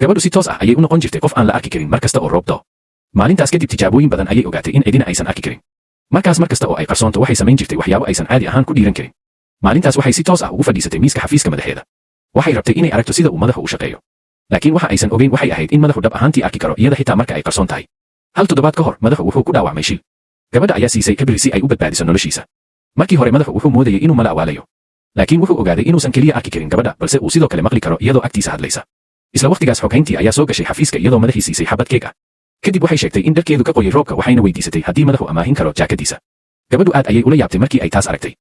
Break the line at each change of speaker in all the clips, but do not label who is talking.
gabadhu si toos ah ayay u noqon jirtay qof aan la arki karin mar kasta oo roob da'o. maalintaas kadib tijaabooyin badan ayay ogaatay in cidina aysan arki karin. markaas mar kasta oo ay qarsoonto waxay samayn jirtay waxyaabo aysan caadi ahaan ku dhiiran karin. maalintaas waxay si toos ah ugu fadhiisatay miiska xafiiska madaxeeda. waxay rabtay inay aragto sida uu madaxu u shaqeeyo. laakiin waxa aysan ogeyn waxay ahayd in madaxu dhab ahaantii arki karo iyada xitaa marka ay qarsoon tahay. hal toddobaad ka hor madaxu wuxuu ku dhaawacmay shil. gabadha ayaa siisay kabri si ay u badbaadiso noloshiisa. markii hore madaxu wuxuu moodayay inuu mala awaalayo. laakiin wuxuu ogaaday inuusan keliya arki karin gabadha balse uu sidoo kale maqli karo iyadoo agtiisa hadlaysa. isla waqtigaas xoghayntii ayaa soo gashay xafiiska iyadoo madaxii siisay xabad keeg ah. kadib waxay sheegtay in dharkeedu ka qoyay roobka waxayna weydiisatay haddii madaxu amaahin karo jaakadiisa. gabadhu aad ayay ula yaabtay markii ay taas aragtay.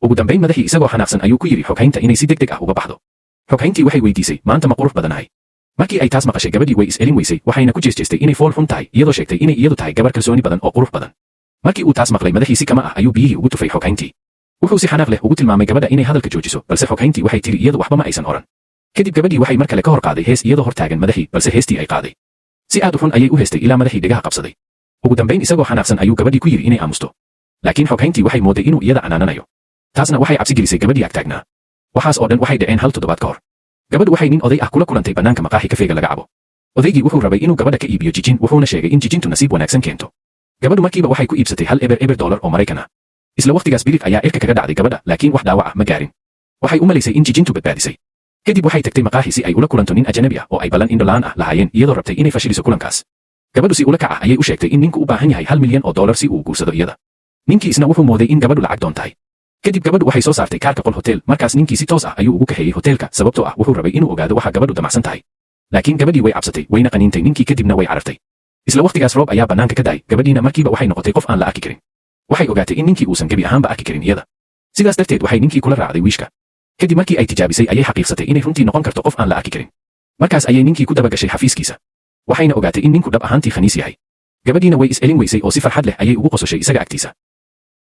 ugu dambayn madaxii isagoo xanaaqsan ayuu ku yidhi xoghaynta inay si degdeg ah uga baxdo. xoghayntii waxay weydiisay maanta ma qurux badanahay. markii ay taas maqashay gabadhii way is-elin weysay waxayna ku jeesjeestay inay fool xun tahay iyadoo sheegtay inay iyadu tahay gabar kalsooni badan oo qurux badan. markii uu taas maqlay madaxii si kama ah ayuu biyihii ugu tufay xoghayntii. wuxuu si xanaaq leh ugu tilmaamay gabadha inay hadalka joojiso balse xoghayntii waxay tiri iyadu waxba ma aysan oran. kadib gabadhii waxay mar kale ka hor qaaday hees iyadoo hor taagan madaxii balse heestii ay qaaday si aad u xun ayay u heestay ilaa madaxii dhegaha qabsaday. ugu dambayn isagoo xanaaqsan ayuu gabadhii ku yidhi inay aamusto. laakiin xoghayntii waxay mooday inuu iyada canaananayo. taasna waxay cabsi gelisay gabadhii ag taagnaa. waxaas oo dhan waxay dhaceen hal toddobaad ka hor. gabadhu waxay nin oday ah kula kulantay bannaanka maqaaxi kafeega laga cabo. odaygii wuxuu rabay inuu gabadha ka iibiyo jijin wuxuuna sheegay in jijintu nasiib wanaagsan keento. gabadhu markiiba waxay ku iibsatay hal eber dollar oo Maraykan ah. isla waqtigaas bilig ayaa irka kaga dhacday gabadha laakiin wax dhaawac ah ma gaarin. waxay u malaysay in jijintu badbaadisay. kadib waxay tagtay maqaaxi si ay ula kulanto nin ajnabi ah oo ay ballan indholaan ah lahaayeen iyadoo rabtay inay fashiliso kulankaas. gabadhu si ula kac ah ayay u sheegtay in ninku u baahan yahay 1 milyan oo dollar si uu guursado iyada. ninkii isna wuxuu mooday in gabadhu lacag doon tahay. kadib gabadhu waxay soo saartay kaarka qol hotel markaas ninkii si toos ah ayuu ugu kaxeeyey hotelka sababtoo ah wuxuu rabay inuu ogaado waxa gabadhu damacsan tahay. laakiin gabadhii way cabsatay wayna qaniintay ninkii kadibna way carartay. isla waqtigaas roob ayaa bannaanka ka da'ay gabadhiina markiiba waxay noqotay qof aan la arki karin. waxay ogaatay in ninkii uusan gebi ahaanba arki karin iyada. sidaas darteed waxay ninkii kula raacday wiishka. kadib markii ay tijaabisay ayay xaqiiqsatay inay runtii noqon karto qof aan la arki karin. markaas ayay ninkii ku dabagashay xafiiskiisa. waxayna ogaatay in ninku dhab ahaantii khaniis yahay. gabadhiina way is-elin weysay oo si farxad leh ayay ugu qososhay isaga agtiisa.